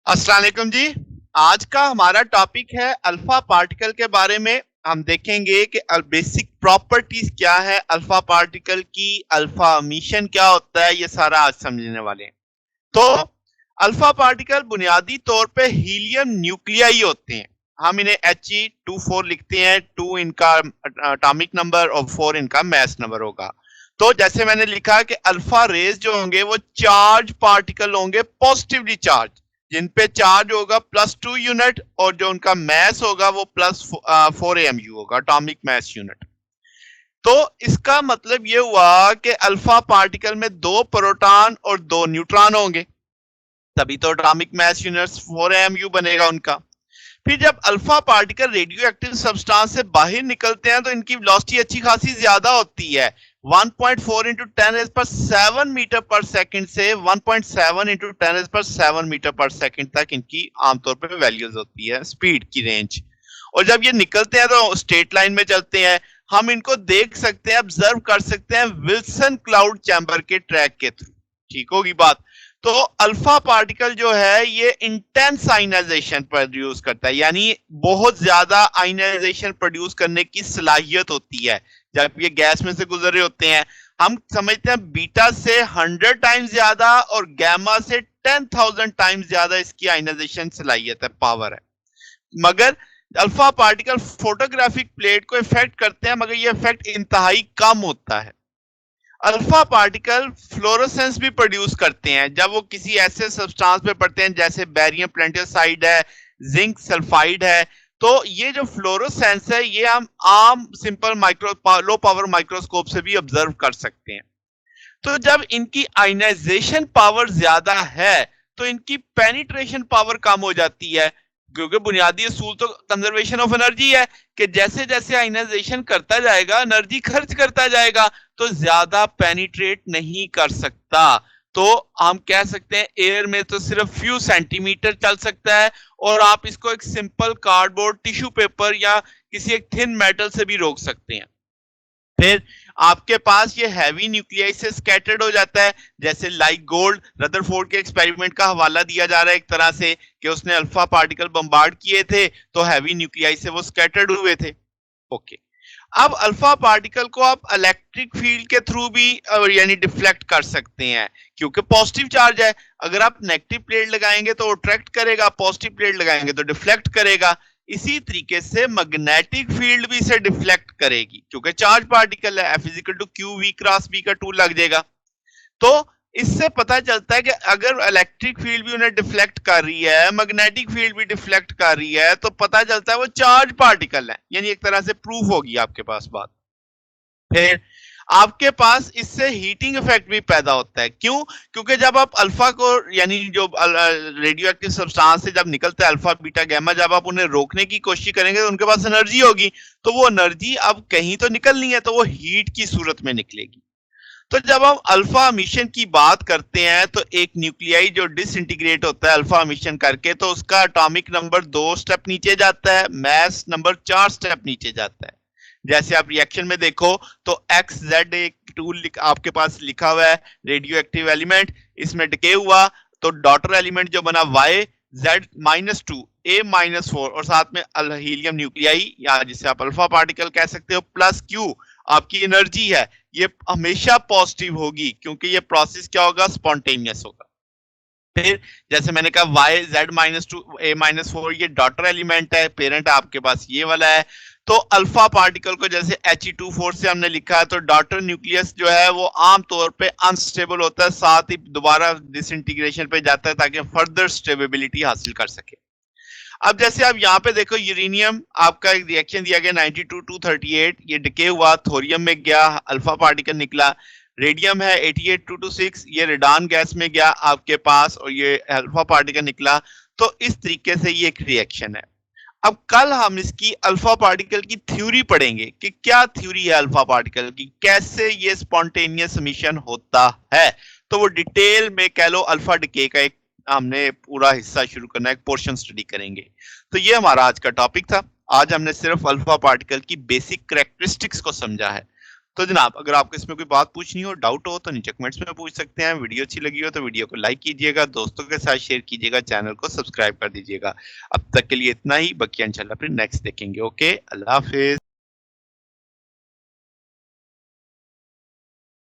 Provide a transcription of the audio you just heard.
अस्सलाम वालेकुम जी। आज का हमारा टॉपिक है अल्फा पार्टिकल के बारे में। हम देखेंगे कि बेसिक प्रॉपर्टीज क्या है अल्फा पार्टिकल की, अल्फा एमिशन क्या होता है, ये सारा आज समझने वाले हैं। तो अल्फा पार्टिकल बुनियादी तौर पे हीलियम न्यूक्लियाई होते हैं। हम इन्हें He24 लिखते हैं। 2 इनका एटॉमिक नंबर और 4 इनका मास नंबर होगा। तो जैसे मैंने लिखा कि अल्फा रेज जो होंगे वो चार्ज पार्टिकल होंगे, पॉजिटिवली चार्ज, जिन पे चार्ज होगा +2 यूनिट, और जो उनका मास होगा वो +4 AMU होगा, एटॉमिक मास यूनिट। तो इसका मतलब ये हुआ कि अल्फा पार्टिकल में 2 प्रोटॉन और 2 न्यूट्रॉन होंगे, तभी तो एटॉमिक मास यूनिट 4 AMU बनेगा उनका। फिर जब alpha particle radio active substance से बाहर निकलते हैं तो इनकी वेलोसिटी अच्छी खासी ज्यादा होती है। 1.4 इंटू 10⁷ मीटर पर सेकंड से 1.7 इंटू 10⁷ मीटर पर सेकंड तक इनकी आमतौर पर वैल्यूज होती है, स्पीड की रेंज। और जब ये निकलते हैं तो स्ट्रेट लाइन में चलते हैं। हम इनको देख सकते हैं, ऑब्जर्व कर सकते हैं विल्सन क्लाउड चैम्बर के ट्रैक के थ्रू। ठीक होगी बात। तो अल्फा पार्टिकल जो है ये इंटेंस आयनाइजेशन प्रोड्यूस करता है, यानी बहुत ज्यादा आयनाइजेशन प्रोड्यूस करने की सलाहियत होती है जब ये गैस में से गुजर रहे होते हैं। हम समझते हैं बीटा से 100 टाइम्स ज्यादा और गैमा से 10,000 टाइम्स ज्यादा इसकी आयनाइजेशन सलाहियत है, पावर है। मगर अल्फा पार्टिकल फोटोग्राफिक प्लेट को इफेक्ट करते हैं, मगर ये इफेक्ट इंतहाई कम होता है। अल्फा पार्टिकल फ्लोरोसेंस भी प्रोड्यूस करते हैं जब वो किसी ऐसे सब्सटेंस पे पड़ते हैं जैसे बैरियम प्लेंटियोसाइड है, जिंक सल्फाइड है। तो ये जो फ्लोरोसेंस है ये हम आम सिंपल लो पावर माइक्रोस्कोप से भी ऑब्जर्व कर सकते हैं। तो जब इनकी आयनाइजेशन पावर ज्यादा है तो इनकी पेनिट्रेशन पावर कम हो जाती है, क्योंकि बुनियादी असूल तो कंजर्वेशन ऑफ एनर्जी है कि जैसे जैसे आयनाइजेशन करता जाएगा एनर्जी खर्च करता जाएगा, तो ज्यादा पेनिट्रेट नहीं कर सकता। तो हम कह सकते हैं एयर में तो सिर्फ फ्यू सेंटीमीटर चल सकता है, और आप इसको एक सिंपल कार्डबोर्ड, टिश्यू पेपर या किसी एक थिन मेटल से भी रोक सकते हैं। फिर आपके पास ये हैवी न्यूक्लियाई से स्कैटर्ड हो जाता है, जैसे लाइक गोल्ड। रदरफोर्ड के एक्सपेरिमेंट का हवाला दिया जा रहा है एक तरह से कि उसने अल्फा पार्टिकल बम्बार्ड किए थे तो हैवी न्यूक्लियाई से वो स्कैटर्ड हुए थे। ओके। अब अल्फा पार्टिकल को आप इलेक्ट्रिक फील्ड के थ्रू भी यानी डिफ्लेक्ट कर सकते हैं, क्योंकि पॉजिटिव चार्ज है। अगर आप नेगेटिव प्लेट लगाएंगे तो अट्रैक्ट करेगा, पॉजिटिव प्लेट लगाएंगे तो डिफ्लेक्ट करेगा। इसी तरीके से मैग्नेटिक फील्ड भी इसे डिफ्लेक्ट करेगी, क्योंकि चार्ज पार्टिकल है। F equal to Q V cross B का टूल लग जाएगा। तो इससे पता चलता है कि अगर इलेक्ट्रिक फील्ड भी उन्हें डिफ्लेक्ट कर रही है, मैग्नेटिक फील्ड भी डिफ्लेक्ट कर रही है, तो पता चलता है वो चार्ज पार्टिकल है, यानी एक तरह से प्रूफ होगी आपके पास बात। फिर आपके पास इससे हीटिंग इफेक्ट भी पैदा होता है। क्यों? क्योंकि जब आप अल्फा को, यानी जो रेडियो एक्टिव सब्सटेंस से जब निकलता है अल्फा बीटा गैमा, जब आप उन्हें रोकने की कोशिश करेंगे तो उनके पास एनर्जी होगी। तो वो एनर्जी अब कहीं तो निकलनी है, तो वो हीट की सूरत में निकलेगी। तो जब हम अल्फा मिशन की बात करते हैं तो एक न्यूक्लियाई जो डिसइंटीग्रेट होता है अल्फा मिशन करके, तो उसका एटॉमिक नंबर 2 स्टेप नीचे जाता है, मास नंबर 4 स्टेप नीचे जाता है। जैसे आप रिएक्शन में देखो तो एक्स जेड एक टूल आपके पास लिखा हुआ है, रेडियो एक्टिव एलिमेंट, इसमें डिके हुआ तो डॉटर एलिमेंट जो बना वाई Z-2 A-4, और साथ में हीलियम न्यूक्लियाई या जिसे आप अल्फा पार्टिकल कह सकते हो प्लस क्यू आपकी एनर्जी है, ये हमेशा पॉजिटिव होगी, क्योंकि ये प्रोसेस क्या होगा, स्पॉन्टेनियस होगा। फिर जैसे मैंने कहा YZ-2 A-4 ये डॉटर एलिमेंट है, पेरेंट आपके पास ये वाला है। तो अल्फा पार्टिकल को जैसे He24 से हमने लिखा है, तो डॉटर न्यूक्लियस जो है वो आमतौर पे अनस्टेबल होता है, साथ ही दोबारा डिसइंटीग्रेशन पे जाता है ताकि फर्दर स्टेबिलिटी हासिल कर सके। अब जैसे आप यहाँ पे देखो, यूरेनियम आपका एक रिएक्शन दिया गया 92-238, ये डिके हुआ, थोरियम में गया, अल्फा पार्टिकल निकला। रेडियम है 88-226, ये रेडान गैस में गया आपके पास और ये अल्फा पार्टिकल निकला। तो इस तरीके से ये एक रिएक्शन है। अब कल हम इसकी अल्फा पार्टिकल की थ्योरी पढ़ेंगे कि क्या थ्योरी है अल्फा पार्टिकल की, कैसे ये स्पॉन्टेनियस एमिशन होता है। तो वो डिटेल में कह लो अल्फा डिके का एक हमने पूरा हिस्सा शुरू करना है, एक पोर्शन स्टडी करेंगे। तो ये हमारा आज का टॉपिक था। आज हमने सिर्फ अल्फा पार्टिकल की बेसिक कैरेक्टरिस्टिक्स को समझा है। तो जनाब अगर आपको इसमें कोई बात पूछनी हो, डाउट हो तो नीचे कमेंट्स में पूछ सकते हैं। वीडियो अच्छी लगी हो तो वीडियो को लाइक कीजिएगा, दोस्तों के साथ शेयर कीजिएगा, चैनल को सब्सक्राइब कर दीजिएगा। अब तक के लिए इतना ही, बाकी इंशाल्लाह फिर नेक्स्ट देखेंगे। ओके, अल्लाह हाफ़िज़।